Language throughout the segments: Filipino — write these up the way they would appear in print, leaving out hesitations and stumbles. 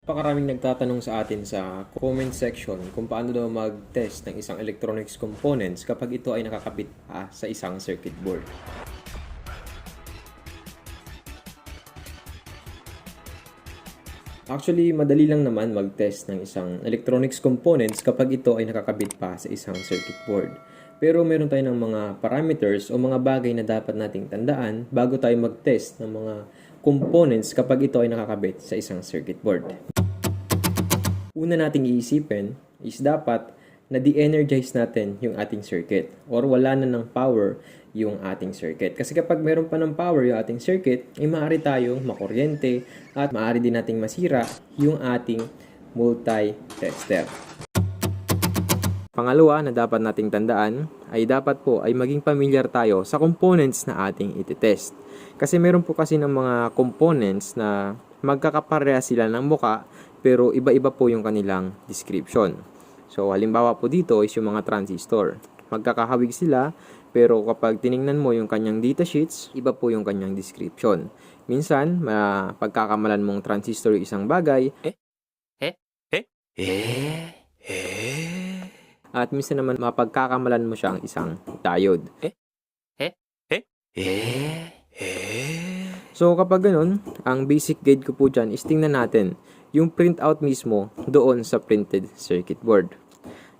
Napakaraming nagtatanong sa atin sa comment section kung paano daw mag-test ng isang electronics components kapag ito ay nakakabit pa sa isang circuit board. Actually, madali lang naman mag-test ng isang electronics components kapag ito ay nakakabit pa sa isang circuit board. Pero meron tayo ng mga parameters o mga bagay na dapat nating tandaan bago tayo mag-test ng mga components kapag ito ay nakakabit sa isang circuit board. Una nating iisipin is dapat na de-energize natin yung ating circuit or wala na ng power yung ating circuit. Kasi kapag meron pa ng power yung ating circuit, ay maaari tayong makuryente at maaari din nating masira yung ating multi-tester. Pangalawa na dapat nating tandaan ay dapat po ay maging familiar tayo sa components na ating ititest. Kasi meron po kasi ng mga components na magkakapareha sila ng muka pero iba-iba po yung kanilang description. So halimbawa po dito is yung mga transistor. Magkakahawig sila pero kapag tiningnan mo yung kanyang datasheets, iba po yung kanyang description. Minsan, pagkakamalan mong transistor yung isang bagay, at minsan naman mapagkakamalan mo siyang isang diode. So kapag ganun, ang basic guide ko po dyan is tingnan natin yung printout mismo doon sa printed circuit board.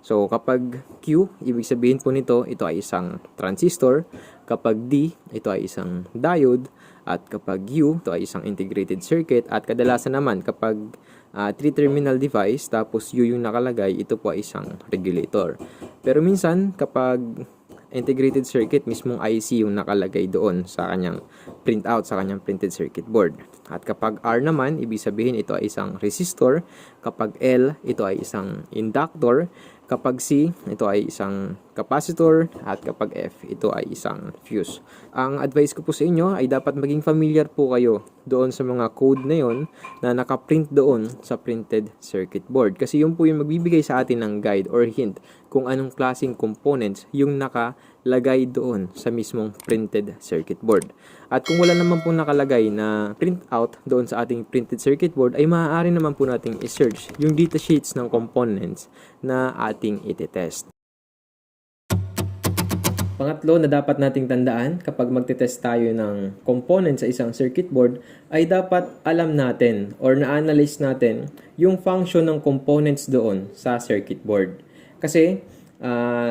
So kapag Q, ibig sabihin po nito, ito ay isang transistor. Kapag D, ito ay isang diode. At kapag U, ito ay isang integrated circuit. At kadalasan naman kapag 3-terminal device, tapos U yung nakalagay, ito po ay isang regulator. Pero minsan, kapag integrated circuit, mismong IC yung nakalagay doon sa kanyang printout, sa kanyang printed circuit board. At kapag R naman, ibig sabihin ito ay isang resistor. Kapag L, ito ay isang inductor. Kapag C, ito ay isang capacitor. At kapag F, ito ay isang fuse. Ang advice ko po sa inyo ay dapat maging familiar po kayo doon sa mga code na yon na nakaprint doon sa printed circuit board. Kasi yun po yung magbibigay sa atin ng guide or hint kung anong klaseng components yung nakalagay doon sa mismong printed circuit board. At kung wala naman po nakalagay na printout doon sa ating printed circuit board, ay maaari naman po nating i-search yung datasheets ng components na ating ititest. Pangatlo na dapat nating tandaan kapag magte-test tayo ng component sa isang circuit board ay dapat alam natin or na-analyze natin yung function ng components doon sa circuit board. Kasi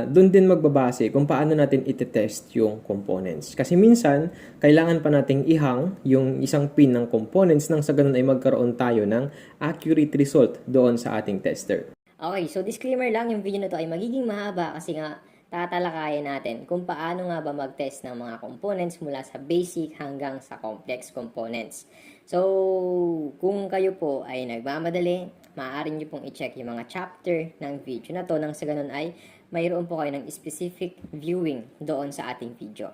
doon din magbabase kung paano natin iti-test yung components. Kasi minsan, kailangan pa nating ihang yung isang pin ng components nang sa ganun ay magkaroon tayo ng accurate result doon sa ating tester. Okay, so disclaimer lang, yung video na to ay magiging mahaba kasi nga tatalakayin natin kung paano nga ba mag-test ng mga components mula sa basic hanggang sa complex components. So, kung kayo po ay nagmamadali, maaari nyo pong i-check yung mga chapter ng video na to nang sa ganun ay mayroon po kayo ng specific viewing doon sa ating video.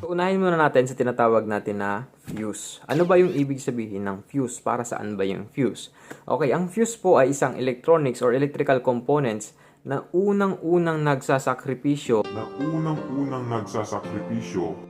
So, unahin muna natin sa tinatawag natin na fuse. Ano ba yung ibig sabihin ng fuse? Para saan ba yung fuse? Okay, ang fuse po ay isang electronics or electrical components na unang-unang nagsasakripisyo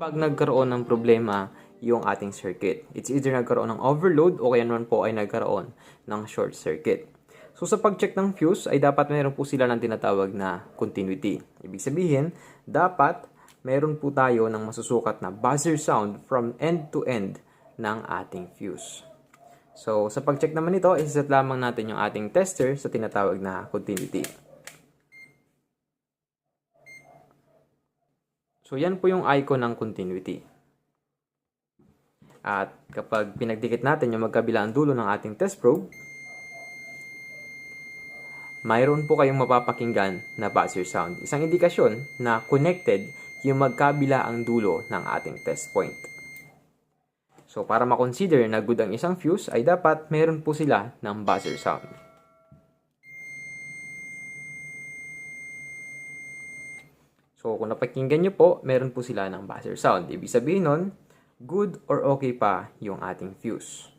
pag nagkaroon ng problema yung ating circuit. It's either nagkaroon ng overload o kaya naman po ay nagkaroon ng short circuit. So sa pag-check ng fuse ay dapat meron po sila ng tinatawag na continuity. Ibig sabihin, dapat meron po tayo ng masusukat na buzzer sound from end to end ng ating fuse. So sa pag-check naman ito, isiset lamang natin yung ating tester sa tinatawag na continuity. So, yan po yung icon ng continuity. At kapag pinagdikit natin yung magkabilang dulo ng ating test probe, mayroon po kayong mapapakinggan na buzzer sound. Isang indikasyon na connected yung magkabilaang dulo ng ating test point. So, para makonsider na good ang isang fuse, ay dapat meron po sila ng buzzer sound. So, kung napakinggan nyo po, meron po sila ng buzzer sound. Ibig sabihin nun, good or okay pa yung ating fuse.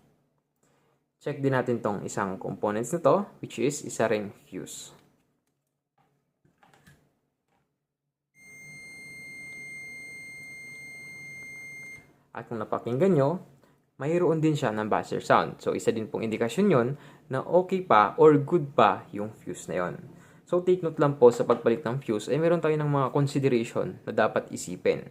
Check din natin tong isang components na to, which is isa ring fuse. At kung napakinggan nyo, mayroon din siya ng buzzer sound. So, isa din pong indikasyon yon na okay pa or good pa yung fuse na yon. So, take note lang po sa pagpalit ng fuse ay meron tayo ng mga consideration na dapat isipin.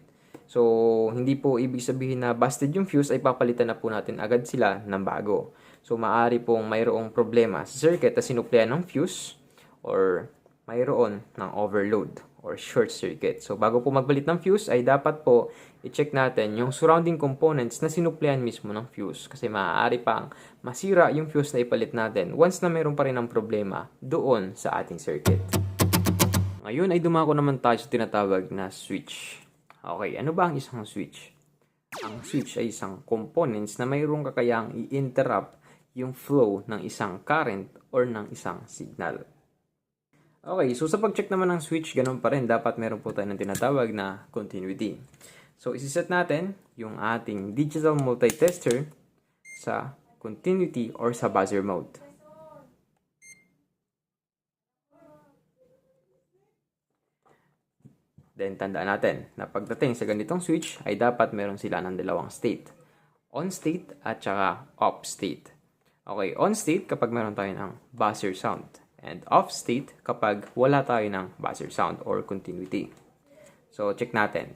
So, hindi po ibig sabihin na busted yung fuse ay papalitan na po natin agad sila ng bago. So, maaari pong mayroong problema sa circuit na sinuplayan ng fuse or mayroon ng overload or short circuit. So, bago po magpalit ng fuse ay dapat po i-check natin yung surrounding components na sinuplayan mismo ng fuse. Kasi maaari pang masira yung fuse na ipalit natin once na meron pa rin ng problema doon sa ating circuit. Ngayon ay dumako naman tayo sa tinatawag na switch. Okay, ano ba ang isang switch? Ang switch ay isang components na mayroong kakayahang i-interrupt yung flow ng isang current or ng isang signal. Okay, so sa pag-check naman ng switch, ganun pa rin, dapat meron po tayo ng tinatawag na continuity. So, isiset natin yung ating digital multitester sa continuity or sa buzzer mode. Then, tandaan natin na pagdating sa ganitong switch ay dapat meron sila ng dalawang state. On state at saka off state. Okay, on state kapag meron tayo ng buzzer sound. And off state kapag wala tayo ng buzzer sound or continuity. So, check natin.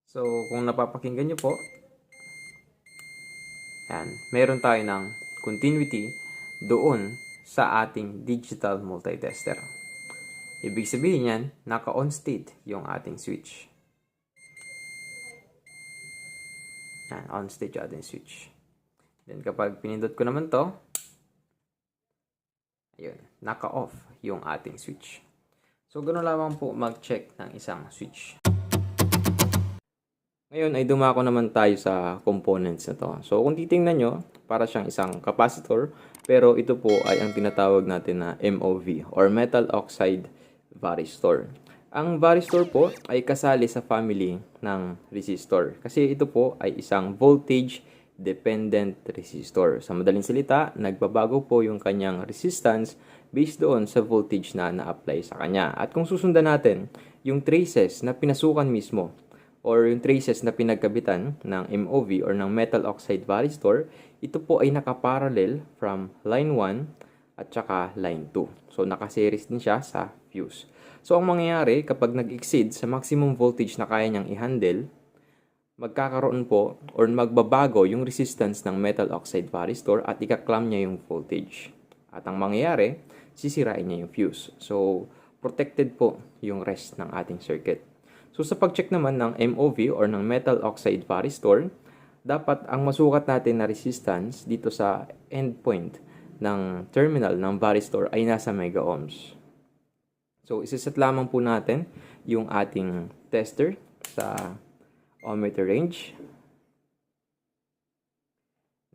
So, kung napapakinggan nyo po, yan, meron tayo ng continuity doon sa ating digital multitester. Ibig sabihin yan, naka-on state yung ating switch. Yan, on state yung ating switch. Then kapag pinindot ko naman to, ayun, naka-off yung ating switch. So, ganoon lamang po mag-check ng isang switch. Ngayon ay dumako naman tayo sa components na to. So, kung titingnan nyo, para siyang isang capacitor, pero ito po ay ang tinatawag natin na MOV or metal oxide varistor. Ang varistor po ay kasali sa family ng resistor kasi ito po ay isang voltage dependent resistor. Sa madaling salita, nagbabago po yung kanyang resistance based doon sa voltage na na-apply sa kanya. At kung susundan natin yung traces na pinasukan mismo or yung traces na pinagkabitan ng MOV or ng metal oxide varistor, ito po ay nakaparallel from line 1 at saka line 2. So, nakaseries din siya sa fuse. So, ang mangyayari kapag nag-exceed sa maximum voltage na kaya niyang i-handle, magkakaroon po or magbabago yung resistance ng metal oxide varistor at ikaklam niya yung voltage. At ang mangyayari, sisirain niya yung fuse. So, protected po yung rest ng ating circuit. So, sa pag-check naman ng MOV or ng metal oxide varistor, dapat ang masukat natin na resistance dito sa endpoint ng terminal ng varistor ay nasa mega ohms. So, isiset lamang po natin yung ating tester sa ohmmeter range.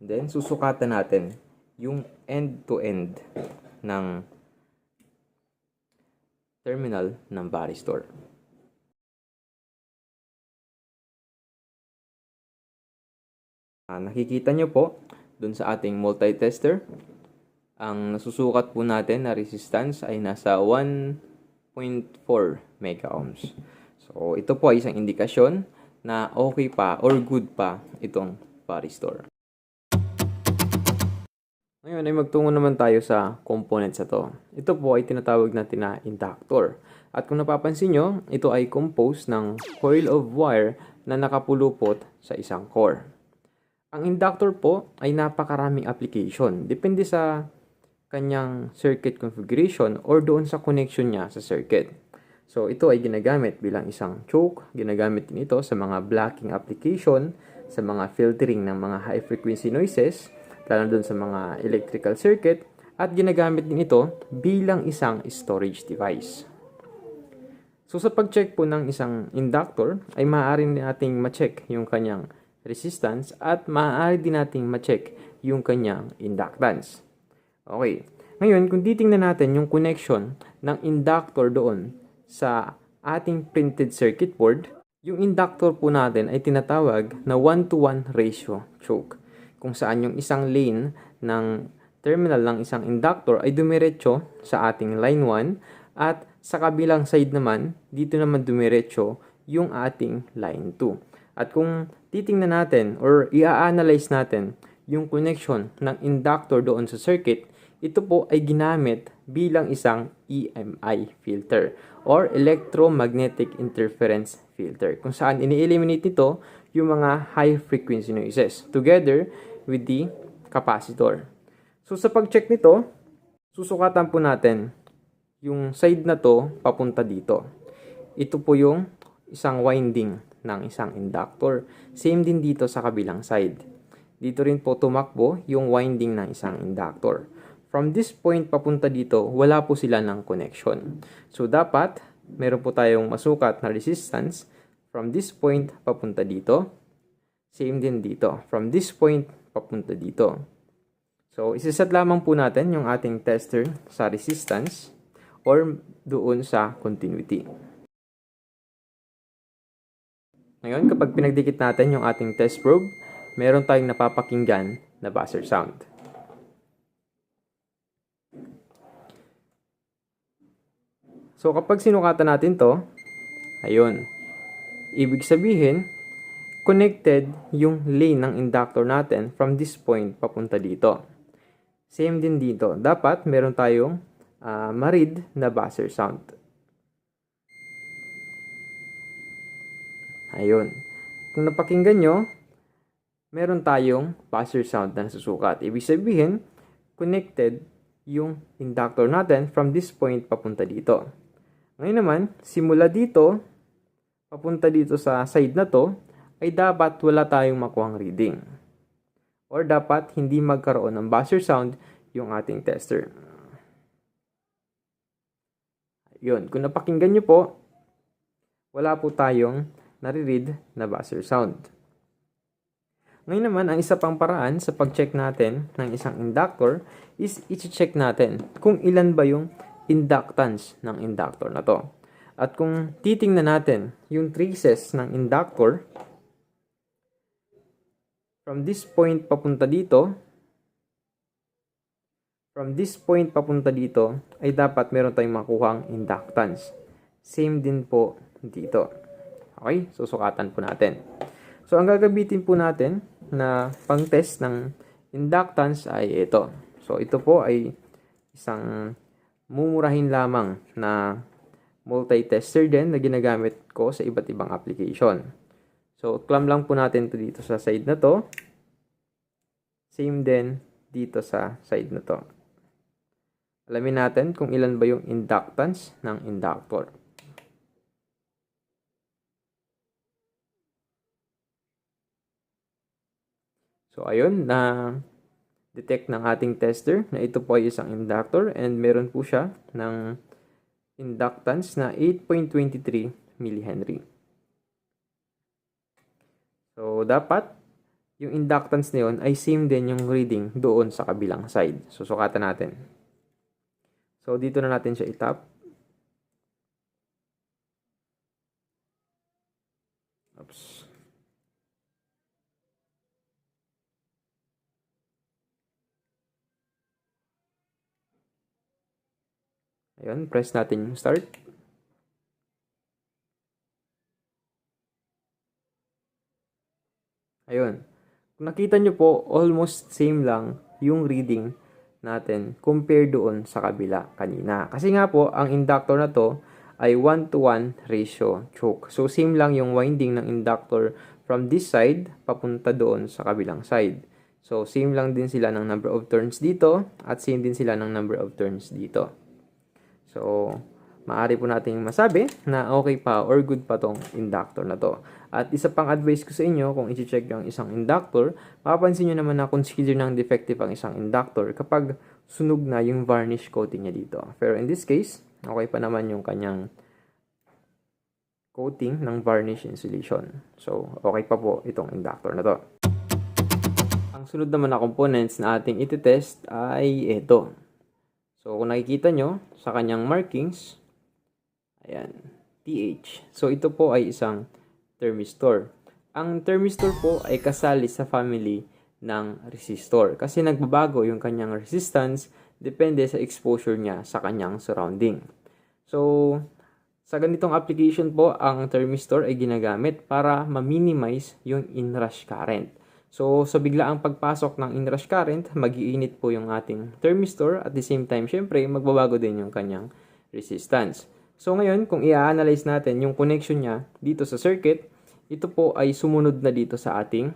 And then, susukatan natin yung end-to-end ng terminal ng varistor. Nakikita nyo po dun sa ating multitester, ang nasusukat po natin na resistance ay nasa 1.4 mega ohms. So, ito po ay isang indikasyon na okay pa or good pa itong varistor. Ngayon ay magtungo naman tayo sa components na to. Ito po ay tinatawag natin na inductor. At kung napapansin nyo, ito ay composed ng coil of wire na nakapulupot sa isang core. Ang inductor po ay napakaraming application. Depende sa kanyang circuit configuration or doon sa connection niya sa circuit. So, ito ay ginagamit bilang isang choke. Ginagamit din ito sa mga blocking application, sa mga filtering ng mga high frequency noises, lalo doon sa mga electrical circuit, at ginagamit din ito bilang isang storage device. So, sa pag-check po ng isang inductor, ay maaari nating ma-check yung kanyang resistance at maaari din nating ma-check yung kanyang inductance. Okay. Ngayon, kung titingnan natin yung connection ng inductor doon sa ating printed circuit board, yung inductor po natin ay tinatawag na 1-to-1 ratio choke, kung saan yung isang lane ng terminal ng isang inductor ay dumiretso sa ating line 1 at sa kabilang side naman, dito naman dumiretso yung ating line 2. At kung titingnan natin or i-analyze natin yung connection ng inductor doon sa circuit, ito po ay ginamit bilang isang EMI filter or electromagnetic interference filter, kung saan ini-eliminate nito yung mga high frequency noises together with the capacitor. So sa pag-check nito, susukatan po natin yung side na to papunta dito. Ito po yung isang winding ng isang inductor. Same din dito sa kabilang side. Dito rin po tumakbo yung winding ng isang inductor. From this point papunta dito, wala po sila ng connection. So dapat meron po tayong masukat na resistance from this point papunta dito. Same din dito. From this point papunta dito. So isiset lamang po natin yung ating tester sa resistance or doon sa continuity. Ngayon, kapag pinagdikit natin yung ating test probe, meron tayong napapakinggan na buzzer sound. So, kapag sinukatan natin to, ayun, ibig sabihin, connected yung lane ng inductor natin from this point papunta dito. Same din dito. Dapat meron tayong ma-read na buzzer sound. Ayun. Kung napakinggan nyo, meron tayong buzzer sound na nasusukat. Ibig sabihin, connected yung inductor natin from this point papunta dito. Ngayon naman, simula dito, papunta dito sa side na to, ay dapat wala tayong makuhang reading. Or dapat hindi magkaroon ng buzzer sound yung ating tester. Yun, kung napakinggan nyo po, wala po tayong nare-read na buzzer sound. Ngayon naman, ang isa pang paraan sa pag-check natin ng isang inductor is i-check natin kung ilan ba yung inductance ng inductor na to. At kung titingnan natin yung traces ng inductor, from this point papunta dito, ay dapat meron tayong makuhang inductance. Same din po dito. Okay? Susukatan po natin. So, ang gagamitin po natin na pang-test ng inductance ay ito. So, ito po ay isang mumurahin lamang na multi-tester din na ginagamit ko sa iba't ibang application. So, clamp lang po natin ito dito sa side na to. Same din dito sa side na to. Alamin natin kung ilan ba yung inductance ng inductor. So, ayun, na-detect ng ating tester na ito po ay isang inductor and meron po siya ng inductance na 8.23 millihenry. So, dapat yung inductance na yun ay same din yung reading doon sa kabilang side. So, sukatan natin. So, dito na natin siya itap. Oops. Ayun, press natin yung start. Ayun. Kung nakita nyo po, almost same lang yung reading natin compared doon sa kabila kanina. Kasi nga po, ang inductor na to ay 1:1 ratio choke. So, same lang yung winding ng inductor from this side papunta doon sa kabilang side. So, same lang din sila ng number of turns dito at same din sila ng number of turns dito. So, maaari po nating masabi na okay pa or good pa tong inductor na to. At isa pang advice ko sa inyo, kung i-check yung isang inductor, mapapansin nyo naman na consider ng defective ang isang inductor kapag sunog na yung varnish coating niya dito. Pero in this case, okay pa naman yung kanyang coating ng varnish insulation. So, okay pa po itong inductor na to. Ang sunod naman na components na ating iti-test ay ito. So, kung nakikita nyo sa kanyang markings, ayan, TH. So, ito po ay isang thermistor. Ang thermistor po ay kasali sa family ng resistor. Kasi nagbabago yung kanyang resistance depende sa exposure niya sa kanyang surrounding. So, sa ganitong application po, ang thermistor ay ginagamit para ma-minimize yung inrush current. So, sa biglaang pagpasok ng inrush current, mag-iinit po yung ating thermistor. At the same time, syempre, magbabago din yung kanyang resistance. So, ngayon, kung i-analyze natin yung connection niya dito sa circuit, ito po ay sumunod na dito sa ating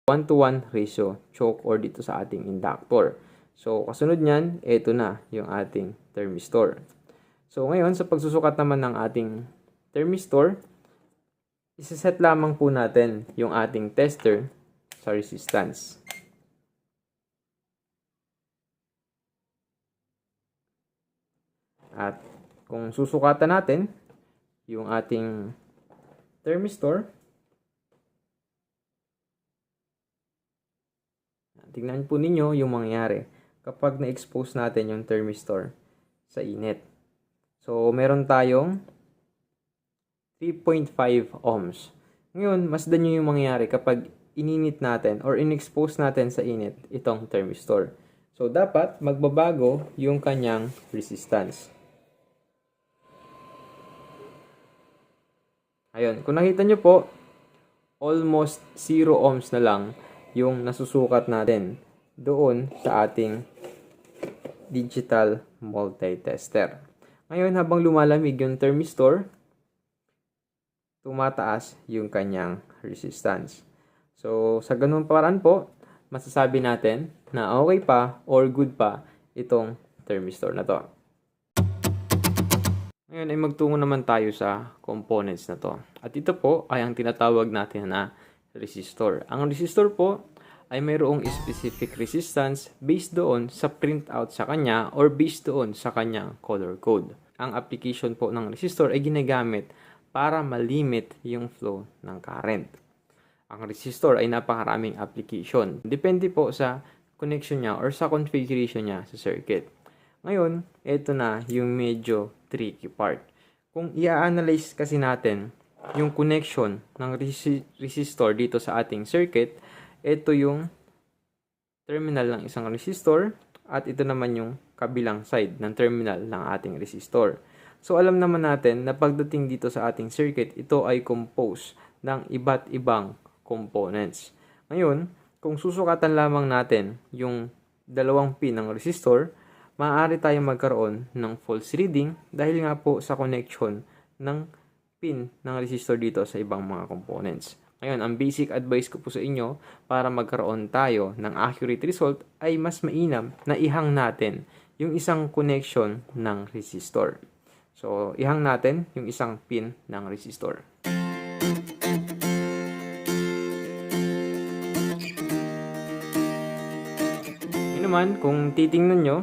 1-to-1 ratio choke or dito sa ating inductor. So, kasunod niyan, ito na yung ating thermistor. So, ngayon, sa pagsusukat naman ng ating thermistor, isa-set lamang po natin yung ating tester sa resistance. At kung susukatan natin yung ating thermistor, tingnan po ninyo yung mangyayari kapag na-expose natin yung thermistor sa init. So, meron tayong 3.5 ohms. Ngayon, masdan nyo yung mangyayari kapag ininit natin or in-expose natin sa init itong thermistor. So, dapat magbabago yung kanyang resistance. Ayun, kung nakita nyo po, almost 0 ohms na lang yung nasusukat natin doon sa ating digital multitester. Ngayon, habang lumalamig yung thermistor, tumataas yung kanyang resistance. So, sa ganun paraan po, masasabi natin na okay pa or good pa itong thermistor na to. Ngayon ay magtungo naman tayo sa components na to. At ito po ay ang tinatawag natin na resistor. Ang resistor po ay mayroong specific resistance based doon sa printout sa kanya or based doon sa kanyang color code. Ang application po ng resistor ay ginagamit para malimit yung flow ng current. Ang resistor ay napakaraming application. Depende po sa connection niya or sa configuration niya sa circuit. Ngayon, ito na yung medyo tricky part. Kung i-analyze kasi natin yung connection ng resistor dito sa ating circuit, ito yung terminal ng isang resistor at ito naman yung kabilang side ng terminal ng ating resistor. So, alam naman natin na pagdating dito sa ating circuit, ito ay composed ng iba't ibang components. Ngayon, kung susukatan lamang natin yung dalawang pin ng resistor, maaari tayong magkaroon ng false reading dahil nga po sa connection ng pin ng resistor dito sa ibang mga components. Ngayon, ang basic advice ko po sa inyo para magkaroon tayo ng accurate result ay mas mainam na ihang natin yung isang connection ng resistor. So, ihang natin yung isang pin ng resistor. Yun naman, kung titingnan nyo,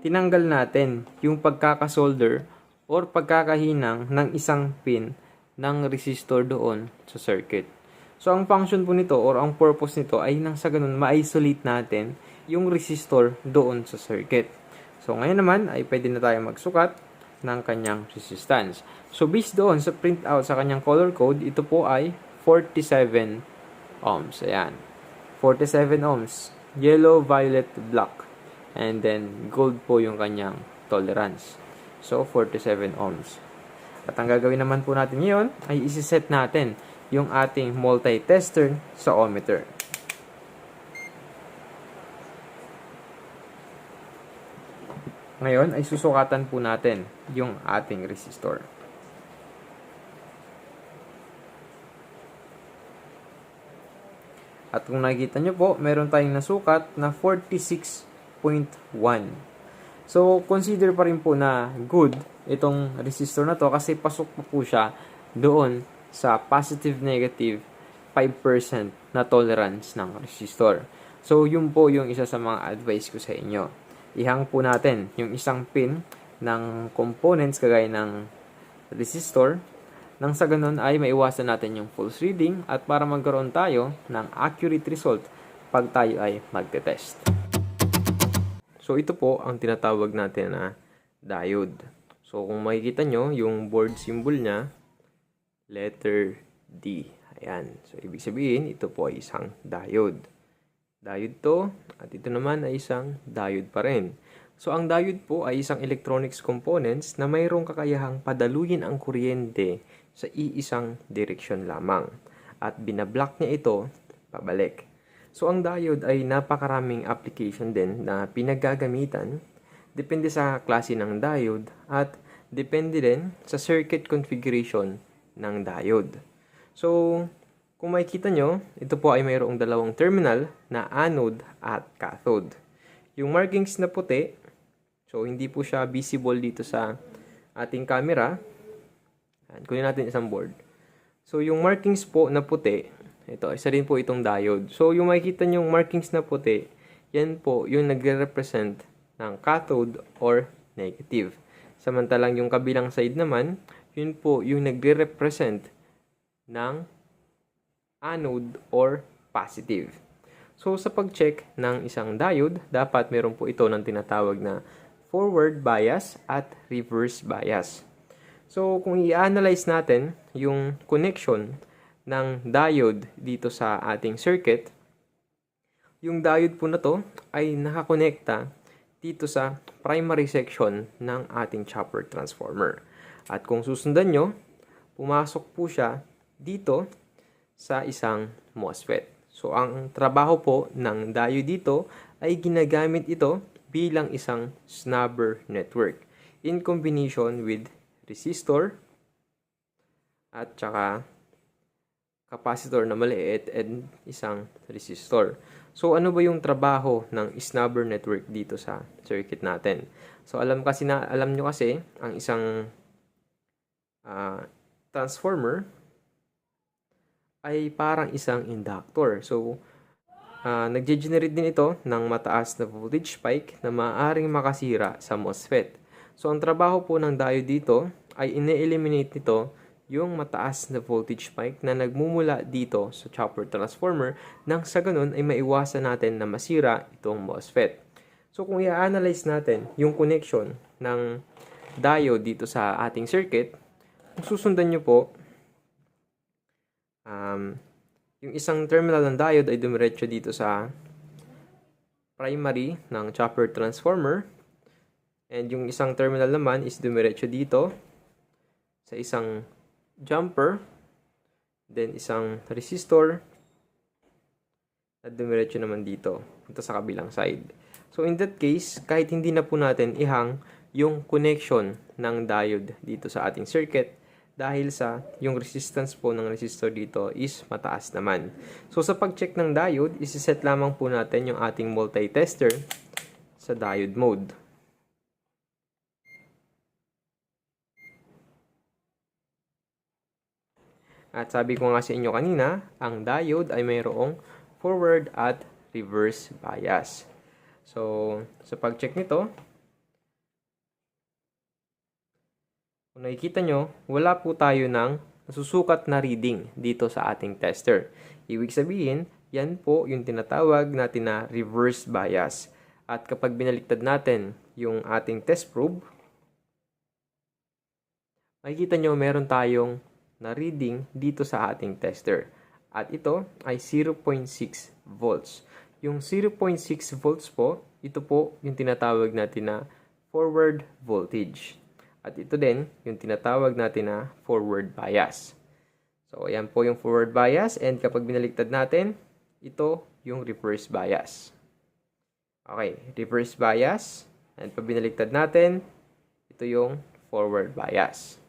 tinanggal natin yung pagkakasolder or pagkakahinang ng isang pin ng resistor doon sa circuit. So, ang function po nito or ang purpose nito ay nang sa ganun ma-isolate natin yung resistor doon sa circuit. So, ngayon naman ay pwede na tayo magsukat ng kanyang resistance. So, based doon sa printout sa kanyang color code, ito po ay 47 ohms. Ayan. 47 ohms. Yellow, violet, black. And then, gold po yung kanyang tolerance. So, 47 ohms. At ang gagawin naman po natin ngayon ay isi-set natin yung ating multi-tester sa ohmmeter. Ngayon ay susukatan po natin yung ating resistor. At kung nakikita nyo po, meron tayong nasukat na 46.1. So, consider pa rin po na good itong resistor na to kasi pasok po siya doon sa positive-negative 5% na tolerance ng resistor. So, yun po yung isa sa mga advice ko sa inyo. Ihang po natin yung isang pin ng components kagaya ng resistor nang sa ganun ay maiwasan natin yung false reading at para magkaroon tayo ng accurate result pag tayo ay magte-test. So, ito po ang tinatawag natin na diode. So, kung makikita nyo, yung board symbol niya, letter D. Ayan. So, ibig sabihin, ito po ay isang diode. Diode to, at ito naman ay isang diode pa rin. So, ang diode po ay isang electronics components na mayroong kakayahang padaluyin ang kuryente sa iisang direksyon lamang. At binablock niya ito pabalik. So, ang diode ay napakaraming application din na pinaggagamitan. Depende sa klase ng diode at depende din sa circuit configuration ng diode. So, kung makikita nyo, ito po ay mayroong dalawang terminal na anode at cathode. Yung markings na puti, so hindi po siya visible dito sa ating camera. Kunin natin isang board. So, yung markings po na puti, ito, isa rin po itong diode. So, yung makikita nyo yung markings na puti, yan po yung nagre-represent ng cathode or negative. Samantalang yung kabilang side naman, yun po yung nagre-represent ng anode or positive. So, sa pag-check ng isang diode, dapat meron po ito ng tinatawag na forward bias at reverse bias. So, kung i-analyze natin yung connection ng diode dito sa ating circuit, yung diode po na to ay nakakonekta dito sa primary section ng ating chopper transformer. At kung susundan nyo, pumasok po siya dito sa isang MOSFET. So, ang trabaho po ng diode dito ay ginagamit ito bilang isang snubber network in combination with resistor at saka capacitor na maliit and isang resistor. So, ano ba yung trabaho ng snubber network dito sa circuit natin? So, alam nyo kasi ang isang transformer ay parang isang inductor. So, nagge-generate din ito ng mataas na voltage spike na maaaring makasira sa MOSFET. So, ang trabaho po ng diode dito ay ine-eliminate nito yung mataas na voltage spike na nagmumula dito sa chopper transformer nang sa ganun ay maiwasan natin na masira itong MOSFET. So, kung i-analyze natin yung connection ng diode dito sa ating circuit, kung susundan nyo po, yung isang terminal ng diode ay dumiretso dito sa primary ng chopper transformer. And yung isang terminal naman is dumiretso dito sa isang jumper. Then isang resistor at dumiretso naman dito sa kabilang side. So in that case, kahit hindi na po natin ihang yung connection ng diode dito sa ating circuit, dahil sa yung resistance po ng resistor dito is mataas naman. So sa pag-check ng diode, isi-set lamang po natin yung ating multi-tester sa diode mode. At sabi ko nga sa inyo kanina, ang diode ay mayroong forward at reverse bias. So sa pag-check nito, kung nakikita nyo, wala po tayo ng nasusukat na reading dito sa ating tester. Ibig sabihin, yan po yung tinatawag natin na reverse bias. At kapag binaliktad natin yung ating test probe, makikita nyo meron tayong na reading dito sa ating tester. At ito ay 0.6 volts. Yung 0.6 volts po, ito po yung tinatawag natin na forward voltage. At ito din, yung tinatawag natin na forward bias. So, ayan po yung forward bias. And kapag binaliktad natin, ito yung reverse bias. Okay, reverse bias. And pag binaliktad natin, ito yung forward bias.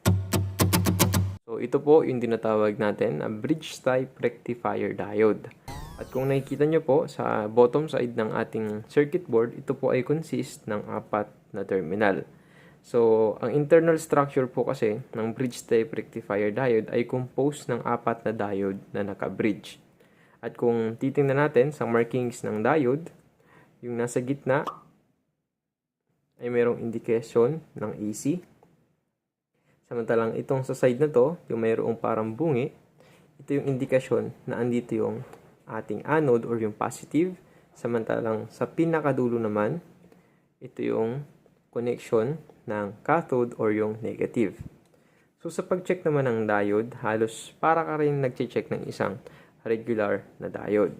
So, ito po yung tinatawag natin na bridge type rectifier diode. At kung nakikita nyo po sa bottom side ng ating circuit board, ito po ay consist ng 4 na terminal. So, ang internal structure po kasi ng bridge type rectifier diode ay composed ng 4 na diode na naka-bridge. At kung titingnan natin sa markings ng diode, yung nasa gitna ay mayroong indication ng AC. Samantalang itong sa side na to, yung mayroong parang bungi, ito yung indikasyon na andito yung ating anode or yung positive. Samantalang sa pinakadulo naman, ito yung connection ng cathode or yung negative. So sa pag-check naman ng diode, halos para ka rin nag-check ng isang regular na diode.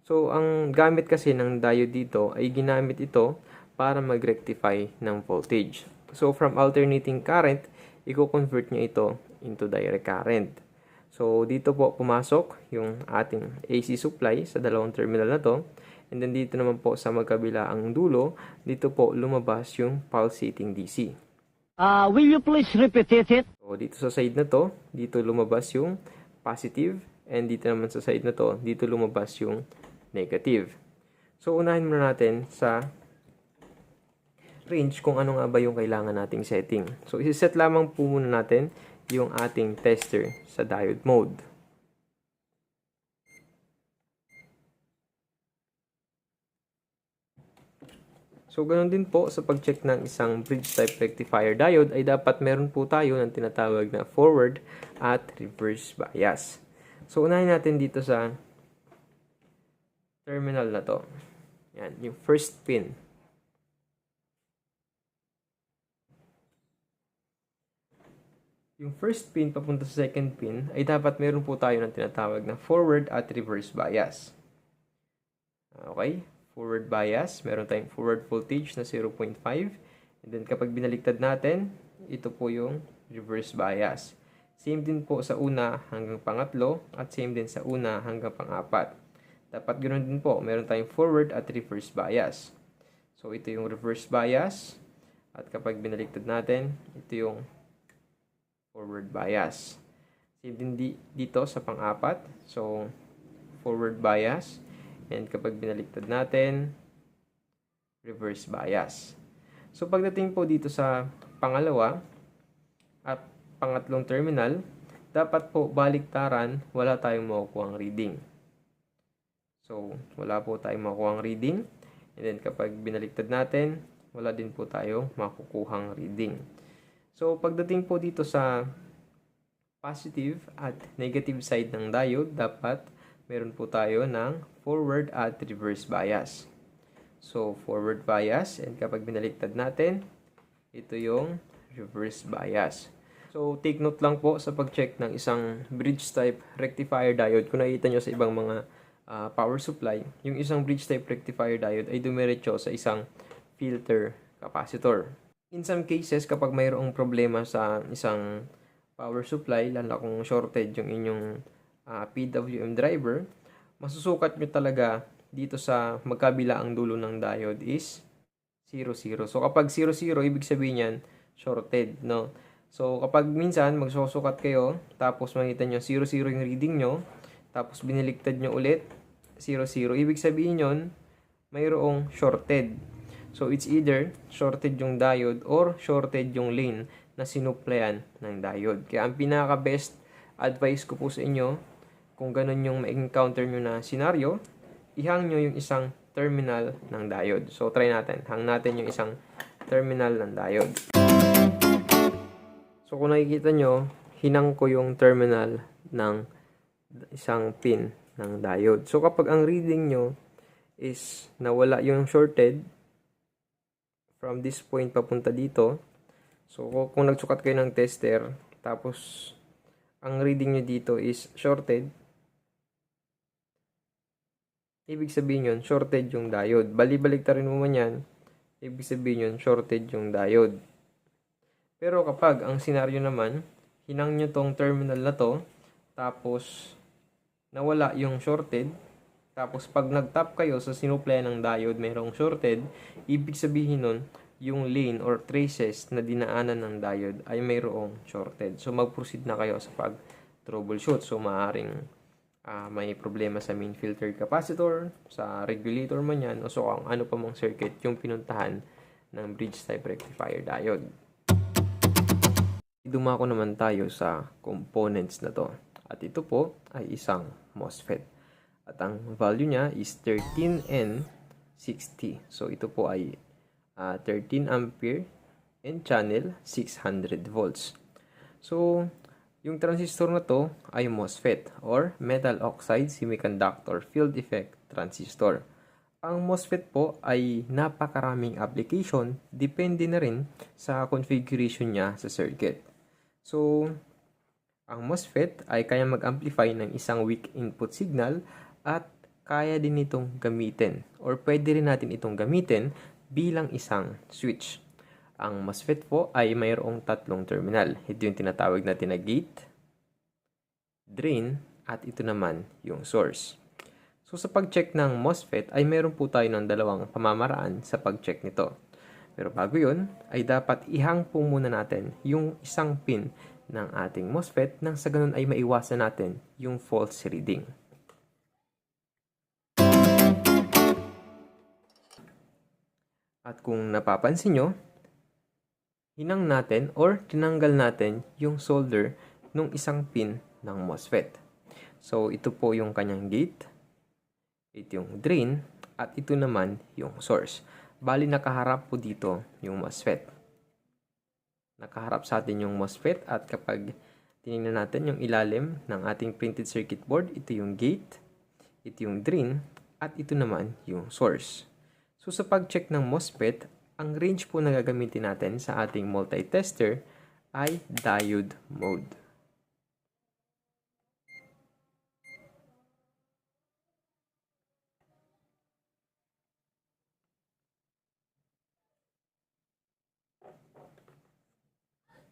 So, ang gamit kasi ng diode dito ay ginamit ito para mag-rectify ng voltage. So, from alternating current, i-convert niya ito into direct current. So, dito po pumasok yung ating AC supply sa dalawang terminal na to. And then dito naman po sa magkabila ang dulo, dito po lumabas yung pulsating DC. Will you please repeat it? So, dito sa side na to, dito lumabas yung positive. And dito naman sa side na to, dito lumabas yung negative. So, unahin muna natin sa range kung ano nga ba yung kailangan nating setting. So, isi-set lamang po muna natin yung ating tester sa diode mode. So, ganoon din po sa pag-check ng isang bridge type rectifier diode ay dapat meron po tayo ng tinatawag na forward at reverse bias. So, unahin natin dito sa terminal na to. Yan, yung first pin. Yung first pin papunta sa second pin ay dapat meron po tayo ng tinatawag na forward at reverse bias. Okay? Forward bias, meron tayong forward voltage na 0.5. And then kapag binaliktad natin, ito po yung reverse bias. Same din po sa una hanggang pangatlo at same din sa una hanggang pang-apat. Dapat ganoon din po, meron tayong forward at reverse bias. So ito yung reverse bias at kapag binaliktad natin, ito yung forward bias. Same din dito sa pang-apat. So, forward bias. And kapag binaliktad natin, reverse bias. So, pagdating po dito sa pangalawa at pangatlong terminal, dapat po baliktaran, wala tayong makukuhang reading. So, wala po tayong makukuhang reading. And then, kapag binaliktad natin, wala din po tayong makukuhang reading. So, pagdating po dito sa positive at negative side ng diode, dapat meron po tayo ng forward at reverse bias. So, forward bias, and kapag binaliktad natin, ito yung reverse bias. So, take note lang po sa pag-check ng isang bridge type rectifier diode. Kung nakita nyo sa ibang mga power supply, yung isang bridge type rectifier diode ay dumiretso sa isang filter capacitor. In some cases, kapag mayroong problema sa isang power supply, lalo kung shorted yung inyong PWM driver, masusukat nyo talaga dito sa magkabila ang dulo ng diode is 0, 0. So, kapag 0, 0, ibig sabihin yan, shorted, no? So, kapag minsan, magsusukat kayo, tapos makita nyo 0, 0 yung reading nyo, tapos biniliktad nyo ulit, 0, 0, ibig sabihin yun, mayroong shorted. So, it's either shorted yung diode or shorted yung lane na sinuplayan ng diode. Kaya, ang pinaka-best advice ko po sa inyo, kung ganun yung ma-encounter nyo na scenario, ihang nyo yung isang terminal ng diode. So, try natin. Hang natin yung isang terminal ng diode. So, kung nakikita nyo, hinang ko yung terminal ng isang pin ng diode. So, kapag ang reading nyo is nawala yung shorted, from this point papunta dito. So, kung nagsukat kayo ng tester, tapos ang reading nyo dito is shorted, ibig sabihin yun, shorted yung diode. Bali-baliktarin mo man yan, ibig sabihin yun, shorted yung diode. Pero kapag ang senaryo naman, hinang nyo tong terminal na to, tapos nawala yung shorted, tapos pag nag-tap kayo sa sinuplay ng diode mayroong shorted, ibig sabihin nun, yung lane or traces na dinaanan ng diode ay mayroong shorted. So, mag-proceed na kayo sa pag-troubleshoot. So, maaaring may problema sa main filter capacitor, sa regulator man yan, o so kung ano pa mong circuit yung pinuntahan ng bridge type rectifier diode. Dumako naman tayo sa components na to. At ito po ay isang MOSFET. At ang value niya is 13N60. So, ito po ay 13 ampere and channel 600 volts. So, yung transistor na to ay MOSFET or Metal Oxide Semiconductor Field Effect Transistor. Ang MOSFET po ay napakaraming application, depende na rin sa configuration niya sa circuit. So, ang MOSFET ay kaya mag-amplify ng isang weak input signal at kaya din itong gamitin or pwede rin natin itong gamitin bilang isang switch. Ang MOSFET po ay mayroong tatlong terminal. Ito yung tinatawag natin na gate, drain, at ito naman yung source. So sa pag-check ng MOSFET ay meron po tayo ng dalawang pamamaraan sa pag-check nito. Pero bago yun, ay dapat ihang po muna natin yung isang pin ng ating MOSFET nang sa ganun ay maiwasan natin yung false reading. At kung napapansin nyo, hinang natin or tinanggal natin yung solder nung isang pin ng MOSFET. So ito po yung kanyang gate, ito yung drain, at ito naman yung source. Bali nakaharap po dito yung MOSFET. Nakaharap sa atin yung MOSFET at kapag tinignan natin yung ilalim ng ating printed circuit board, ito yung gate, ito yung drain, at ito naman yung source. So sa pag-check ng MOSFET, ang range po na gagamitin natin sa ating multi-tester ay diode mode.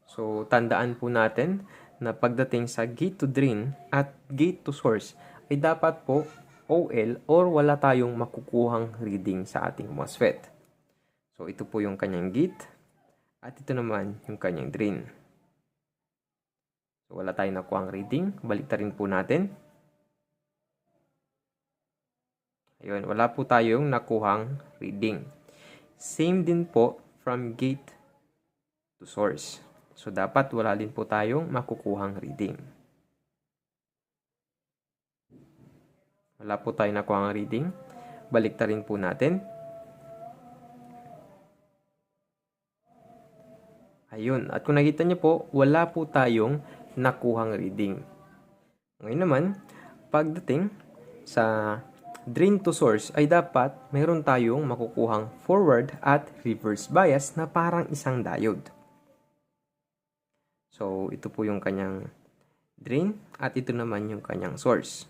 So tandaan po natin na pagdating sa gate to drain at gate to source ay dapat po OL or wala tayong makukuhang reading sa ating MOSFET. So ito po yung kanyang gate at ito naman yung kanyang drain. So wala tayong nakuhang reading. Baliktarin po natin. Ayun, wala po tayong nakuhang reading. Same din po from gate to source. So dapat wala din po tayong makukuhang reading. Wala po tayong nakuhang reading. Baliktarin po natin. Ayun. At kung nakita nyo po, wala po tayong nakuhang reading. Ngayon naman, pagdating sa drain to source ay dapat mayroon tayong makukuhang forward at reverse bias na parang isang diode. So, ito po yung kanyang drain at ito naman yung kanyang source.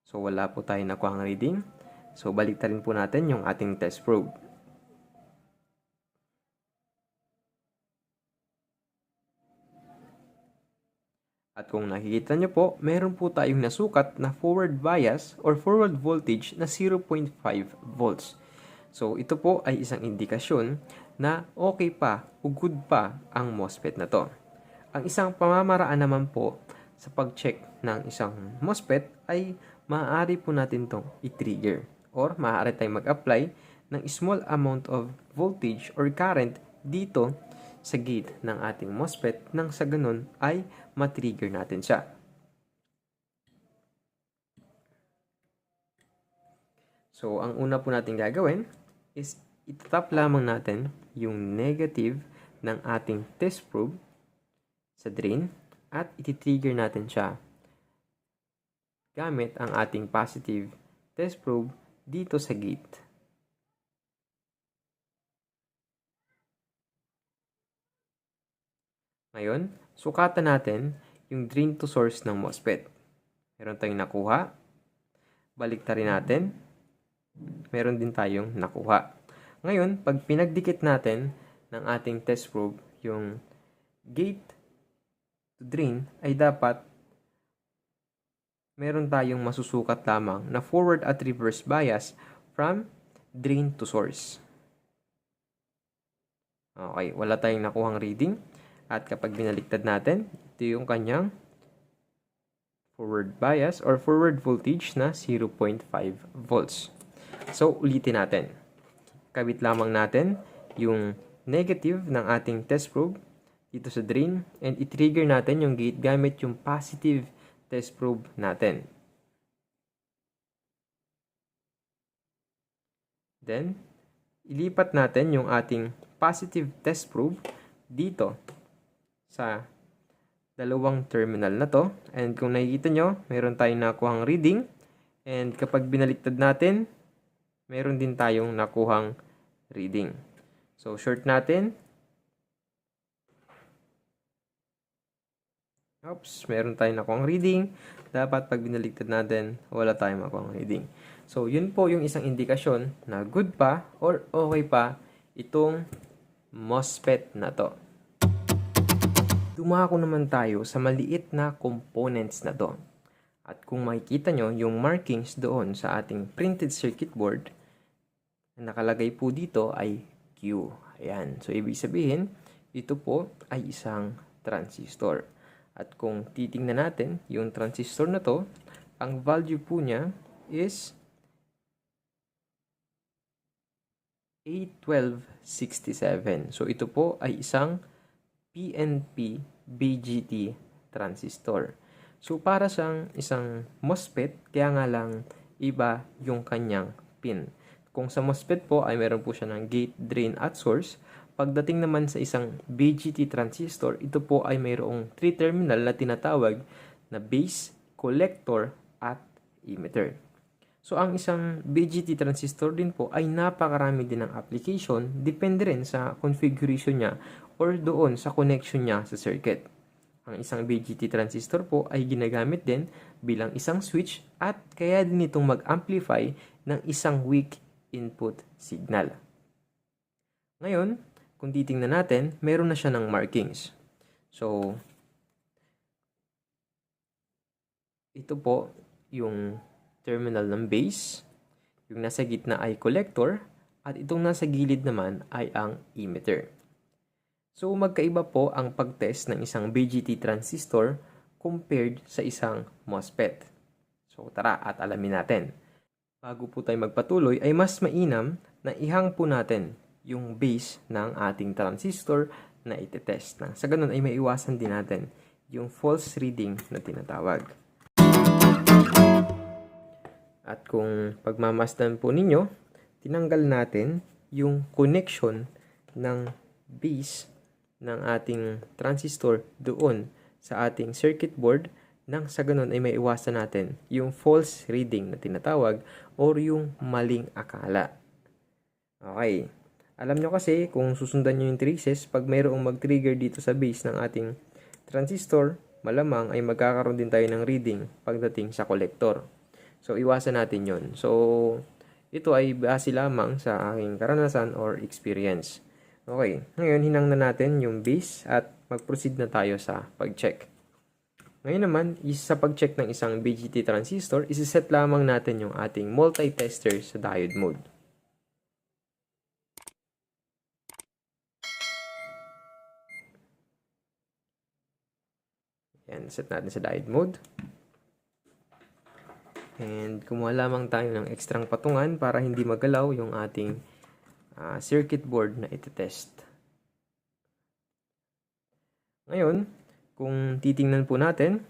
So, wala po tayong nakuhang reading. So, baliktarin po natin yung ating test probe. At kung nakikita nyo po, meron po tayong nasukat na forward bias or forward voltage na 0.5 volts. So, ito po ay isang indikasyon na okay pa o good pa ang MOSFET na to. Ang isang pamamaraan naman po sa pag-check ng isang MOSFET ay maaari po natin itong i-trigger or maaari tayong mag-apply ng small amount of voltage or current dito sa gate ng ating MOSFET nang sa ganun ay matrigger natin siya. So, ang una po natin gagawin is itatap lamang natin yung negative ng ating test probe sa drain at ititrigger natin siya gamit ang ating positive test probe dito sa gate. Ngayon, sukatan natin yung drain to source ng MOSFET. Meron tayong nakuha. Baliktarin natin. Meron din tayong nakuha. Ngayon, pag pinagdikit natin ng ating test probe, yung gate to drain ay dapat meron tayong masusukat lamang na forward at reverse bias from drain to source. Okay, wala tayong nakuhang reading. At kapag binaliktad natin, ito yung kanyang forward bias or forward voltage na 0.5 volts. So, ulitin natin. Kabit lamang natin yung negative ng ating test probe dito sa drain and i-trigger natin yung gate gamit yung positive test probe natin. Then, ilipat natin yung ating positive test probe dito sa dalawang terminal na to. And kung nakikita nyo, meron tayong nakuhang reading. And kapag binaliktad natin, meron din tayong nakuhang reading. So, short natin. Oops, meron tayong nakuhang reading. Dapat pag binaligtad natin, wala tayong makuhang reading. So, yun po yung isang indikasyon na good pa or okay pa itong MOSFET na to. Dumako naman tayo sa maliit na components na to. At kung makikita nyo, yung markings doon sa ating printed circuit board, na nakalagay po dito ay Q. Ayan. So, ibig sabihin, ito po ay isang transistor. At kung titingnan natin, yung transistor na to, ang value po niya is 81267. So, ito po ay isang PNP BGT transistor. So, para siyang isang MOSFET, kaya nga lang iba yung kanyang pin. Kung sa MOSFET po ay meron po siya ng gate, drain, at source. Pagdating naman sa isang BGT transistor, ito po ay mayroong 3 terminal na tinatawag na base, collector, at emitter. So, ang isang BGT transistor din po ay napakarami din ng application, depende rin sa configuration niya or doon sa connection niya sa circuit. Ang isang BGT transistor po ay ginagamit din bilang isang switch at kaya din itong mag-amplify ng isang weak input signal. Ngayon, kung titingnan natin, meron na siya ng markings. So, ito po yung terminal ng base, yung nasa gitna ay collector, at itong nasa gilid naman ay ang emitter. So, magkaiba po ang pag-test ng isang BGT transistor compared sa isang MOSFET. So, tara at alamin natin. Bago po tayo magpatuloy, ay mas mainam na ihang po natin yung base ng ating transistor na itetest. Sa ganun ay maiwasan din natin yung false reading na tinatawag. At kung pagmamasdan po ninyo, tinanggal natin yung connection ng base ng ating transistor doon sa ating circuit board nang sa ganun ay maiwasan natin yung false reading na tinatawag or yung maling akala. Okay. Alam nyo kasi kung susundan nyo yung traces, pag mayroong mag-trigger dito sa base ng ating transistor, malamang ay magkakaroon din tayo ng reading pagdating sa collector. So, iwasan natin yon. So, ito ay base lamang sa aking karanasan or experience. Okay, ngayon hinang na natin yung base at mag-proceed na tayo sa pag-check. Ngayon naman, sa pag-check ng isang BGT transistor, isi-set lamang natin yung ating multi-tester sa diode mode. Yan, set natin sa diode mode. And kumuha lamang tayo ng ekstrang patungan para hindi magalaw yung ating circuit board na itetest. Ngayon, kung titingnan po natin,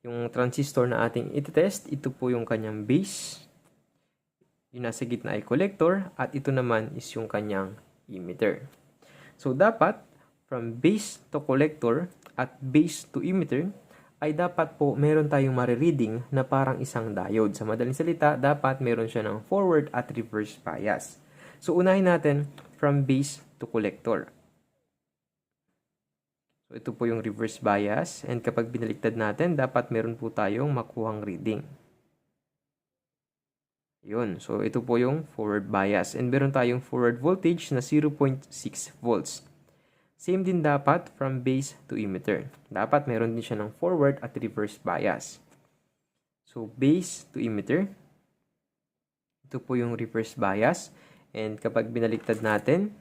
yung transistor na ating itetest, ito po yung kanyang base. Yung nasa gitna ay collector at ito naman is yung kanyang emitter. So, dapat from base to collector at base to emitter ay dapat po meron tayong marireading na parang isang diode. Sa madaling salita, dapat meron siya ng forward at reverse bias. So, unahin natin from base to collector. So, ito po yung reverse bias. And kapag binaliktad natin, dapat meron po tayong makuhang reading. Yun. So, ito po yung forward bias. And meron tayong forward voltage na 0.6 volts. Same din dapat from base to emitter. Dapat meron din siya ng forward at reverse bias. So, base to emitter. Ito po yung reverse bias. And kapag binaliktad natin,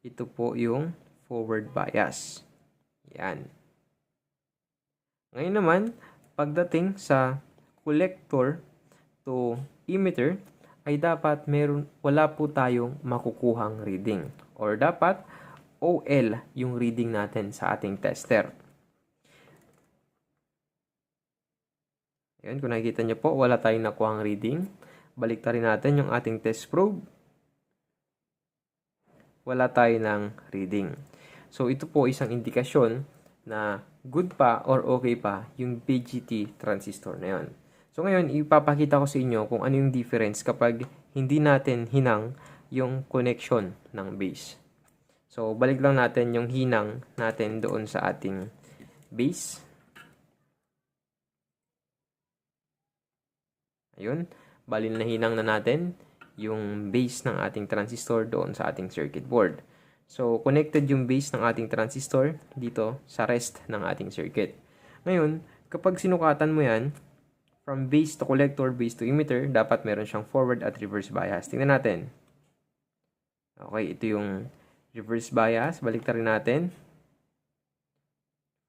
ito po yung forward bias. Yan. Ngayon naman, pagdating sa collector to emitter, ay dapat wala po tayong makukuhang reading. Or dapat, OL yung reading natin sa ating tester. Ayan, kung nakikita nyo po, wala tayong nakuhang reading. Baliktarin natin yung ating test probe. Wala tayo ng reading. So, ito po isang indikasyon na good pa or okay pa yung BGT transistor na yun. So, ngayon, ipapakita ko sa inyo kung ano yung difference kapag hindi natin hinang yung connection ng base. So, balik lang natin yung hinang natin doon sa ating base. Ayun, bali nahinang na natin yung base ng ating transistor doon sa ating circuit board. So, connected yung base ng ating transistor dito sa rest ng ating circuit. Ngayon, kapag sinukatan mo yan, from base to collector, base to emitter, dapat meron siyang forward at reverse bias. Tingnan natin. Okay, ito yung reverse bias. Baliktarin natin.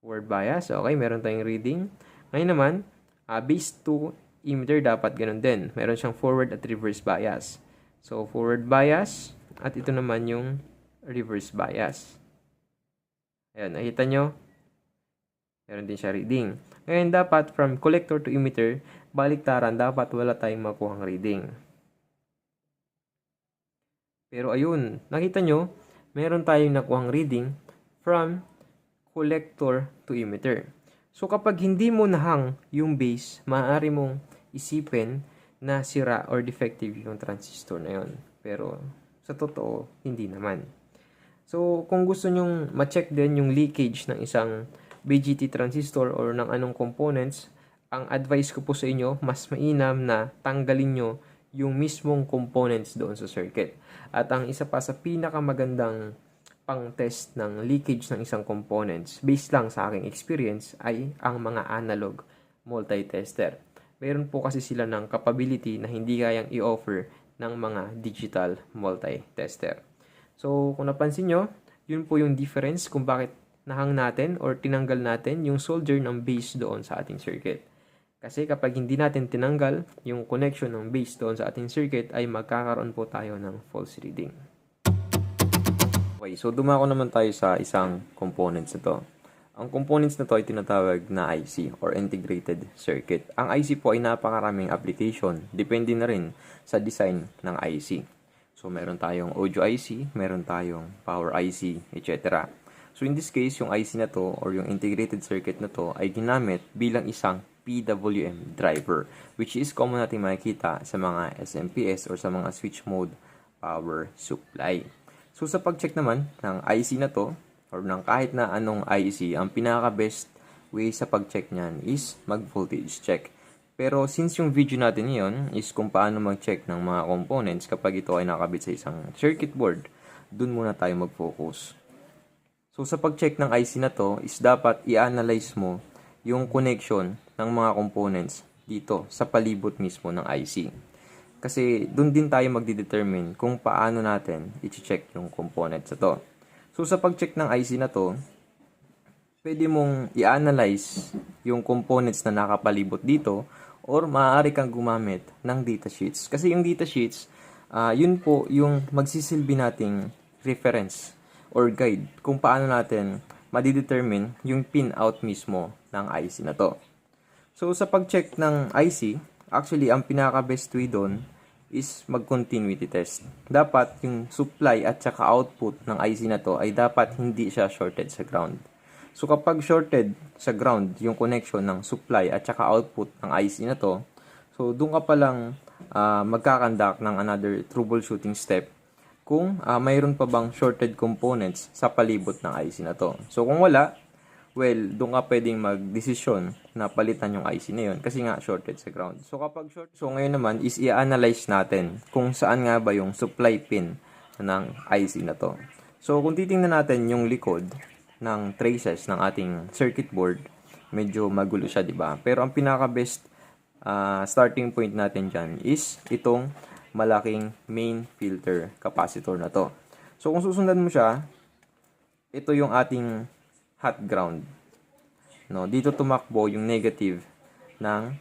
Forward bias. Okay, meron tayong reading. Ngayon naman, base to emitter dapat ganun din. Meron siyang forward at reverse bias. So, forward bias at ito naman yung reverse bias. Ayan, nakita nyo? Meron din siya reading. Ngayon, dapat from collector to emitter, baliktaran, dapat wala tayong makuhang reading. Pero ayun, nakita nyo, meron tayong nakuhang reading from collector to emitter. So, kapag hindi mo nahang yung base, maaari mong isipin na sira or defective yung transistor na yun. Pero, sa totoo, hindi naman. So, kung gusto nyong ma-check din yung leakage ng isang BGT transistor or ng anong components, ang advice ko po sa inyo, mas mainam na tanggalin nyo yung mismong components doon sa circuit. At ang isa pa sa pinakamagandang pang-test ng leakage ng isang components, based lang sa aking experience, ay ang mga analog multitester. Meron po kasi sila ng capability na hindi kayang i-offer ng mga digital multitester. So, kung napansin nyo, yun po yung difference kung bakit nahang natin or tinanggal natin yung solder ng base doon sa ating circuit. Kasi kapag hindi natin tinanggal yung connection ng base doon sa ating circuit, ay magkakaroon po tayo ng false reading. Okay, so dumako naman tayo sa isang components na to. Ang components na to ay tinatawag na IC or integrated circuit. Ang IC po ay napakaraming application. Depende na rin sa design ng IC. So meron tayong audio IC, meron tayong power IC, etc. So in this case, yung IC na to or yung integrated circuit na to ay ginamit bilang isang PWM driver, which is common natin makikita sa mga SMPS or sa mga switch mode power supply. So sa pag-check naman ng IC na to or ng kahit na anong IC, ang pinaka-best way sa pag-check niyan is mag-voltage check. Pero since yung video natin ngayon is kung paano mag-check ng mga components kapag ito ay nakabit sa isang circuit board, dun muna tayo mag-focus. So sa pag-check ng IC na to is dapat i-analyze mo yung connection ng mga components dito sa palibot mismo ng IC. Kasi dun din tayo magdidetermine kung paano natin i-check yung components na to. So sa pag-check ng IC na to, pwede mong i-analyze yung components na nakapalibot dito or maaari kang gumamit ng datasheets. Kasi yung datasheets, yun po yung magsisilbi nating reference or guide kung paano natin madidetermine yung pin-out mismo ng IC na to. So, sa pag-check ng IC, actually, ang pinaka-best way doon is mag-continuity test. Dapat yung supply at saka output ng IC na to ay dapat hindi siya shorted sa ground. So, kapag shorted sa ground yung connection ng supply at saka output ng IC na to, so, doon ka palang magkakandak ng another troubleshooting step kung mayroon pa bang shorted components sa palibot ng IC na to. So, kung wala, well, doon ka pwedeng mag-desisyon na palitan yung IC na yun kasi nga shorted sa ground. So, kapag short, so ngayon naman is i-analyze natin kung saan nga ba yung supply pin ng IC na to. So, kung titingnan natin yung likod ng traces ng ating circuit board, medyo magulo siya, di ba? Pero ang pinaka-best starting point natin dyan is itong malaking main filter capacitor na to. So, kung susundan mo siya, ito yung ating hot ground. No, dito tumakbo yung negative ng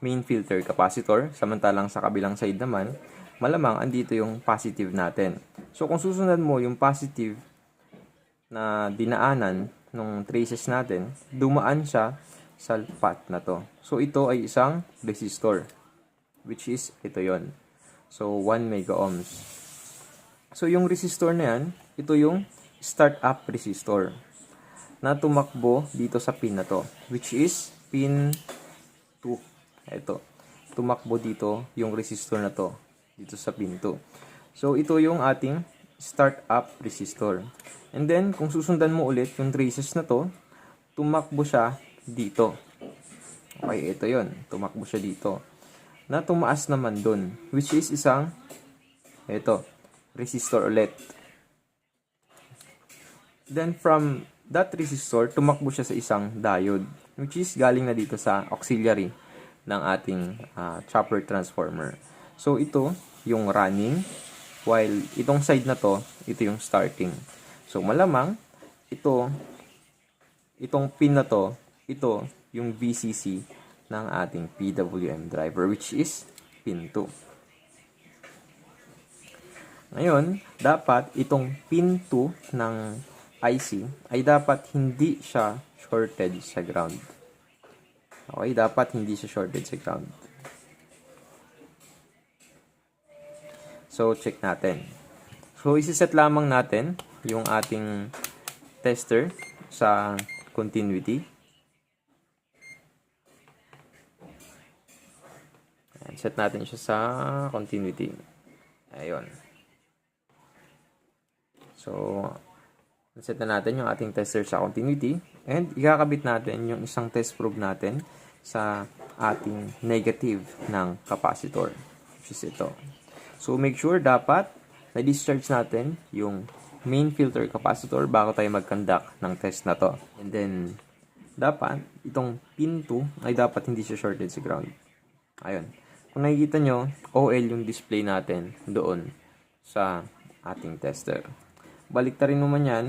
main filter capacitor, samantalang sa kabilang side naman, malamang andito yung positive natin. So, kung susundan mo yung positive na dinaanan ng traces natin, dumaan siya sa path na to. So, ito ay isang resistor, which is ito yon. So, 1 mega ohms. So, yung resistor na yan, ito yung startup resistor na tumakbo dito sa pin na to, which is pin 2. Ito. Tumakbo dito yung resistor na to, dito sa pin 2. So, ito yung ating startup resistor. And then, kung susundan mo ulit yung traces na to, tumakbo siya dito. Okay, ito yon. Tumakbo siya dito. na tumaas naman dun, which is isang, ito, resistor ulit. Then from that resistor, tumakbo siya sa isang diode, which is galing na dito sa auxiliary ng ating chopper transformer. So ito yung running, while itong side na to, ito yung starting. So malamang itong pin na to, ito yung VCC ng ating PWM driver, which is pin 2. Ngayon, dapat itong pin 2 ng IC ay dapat hindi siya shorted sa ground. Okay, dapat hindi siya shorted sa ground. So, check natin. So, isiset lamang natin yung ating tester sa continuity. Ayan, set natin siya sa continuity. Ayun. So, set na natin yung ating tester sa continuity. And, ikakabit natin yung isang test probe natin sa ating negative ng capacitor, which is ito. So, make sure dapat na-discharge natin yung main filter capacitor bago tayo mag-conduct ng test na to. And then, dapat itong pin 2 ay dapat hindi siya shorted sa ground. Ayun. Kung nakikita nyo, OL yung display natin doon sa ating tester. Baliktarin mo man yan,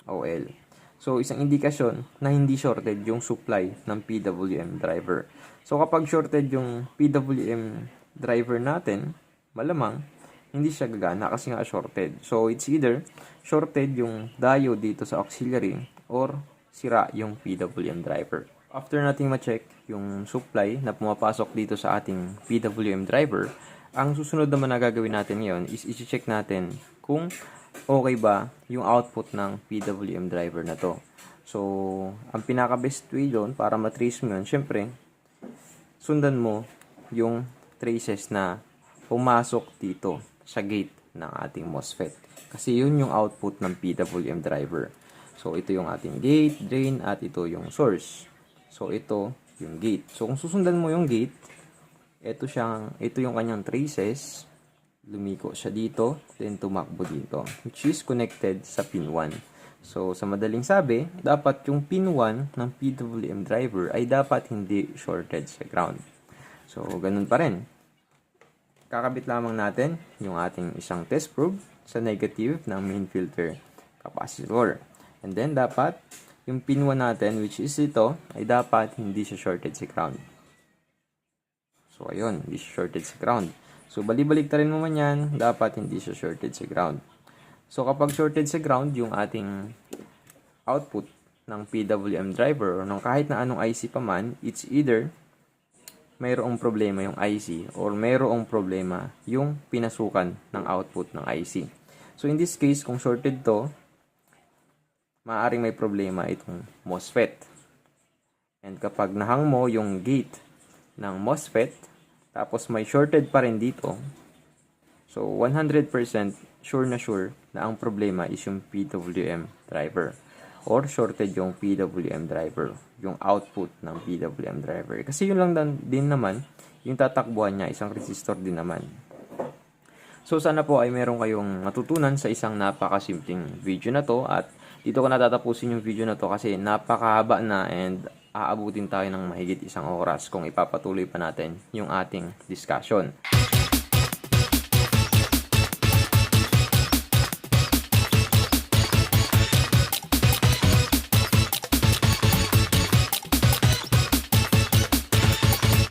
OL. So, isang indikasyon na hindi shorted yung supply ng PWM driver. So, kapag shorted yung PWM driver natin, malamang hindi siya gagana kasi nga shorted. So, it's either shorted yung diode dito sa auxiliary or sira yung PWM driver. After nating ma-check yung supply na pumapasok dito sa ating PWM driver, ang susunod naman na gagawin natin ngayon is i-check natin kung okay ba yung output ng PWM driver na to. So, ang pinaka-best way doon para matrace mo yun, syempre, sundan mo yung traces na pumasok dito sa gate ng ating MOSFET. Kasi yun yung output ng PWM driver. So, ito yung ating gate, drain, at ito yung source. So, ito yung gate. So, kung susundan mo yung gate, ito yung kanyang traces. Lumiko siya dito, then tumakbo dito, which is connected sa pin 1. So, sa madaling sabi, dapat yung pin 1 ng PWM driver ay dapat hindi shorted sa ground. So, ganun pa rin. Kakabit lamang natin yung ating isang test probe sa negative ng main filter capacitor. And then, dapat yung pin 1 natin, which is ito, ay dapat hindi siya shorted sa ground. So, ayun, hindi siya shorted sa ground. So, bali-baliktarin mo man yan, dapat hindi siya shorted sa ground. So, kapag shorted sa ground, yung ating output ng PWM driver or ng kahit na anong IC pa man, it's either mayroong problema yung IC or mayroong problema yung pinasukan ng output ng IC. So, in this case, kung shorted to, maaaring may problema itong MOSFET. And kapag nahang mo yung gate ng MOSFET, tapos may shorted pa rin dito, so 100% sure na ang problema is yung PWM driver or shorted yung PWM driver, yung output ng PWM driver. Kasi yun lang din naman, yung tatakbuhan niya, isang resistor din naman. So sana po ay meron kayong matutunan sa isang napakasimpleng video na to, at dito ko natatapusin yung video na to kasi napakahaba na and aabutin tayo ng mahigit isang oras kung ipapatuloy pa natin yung ating discussion.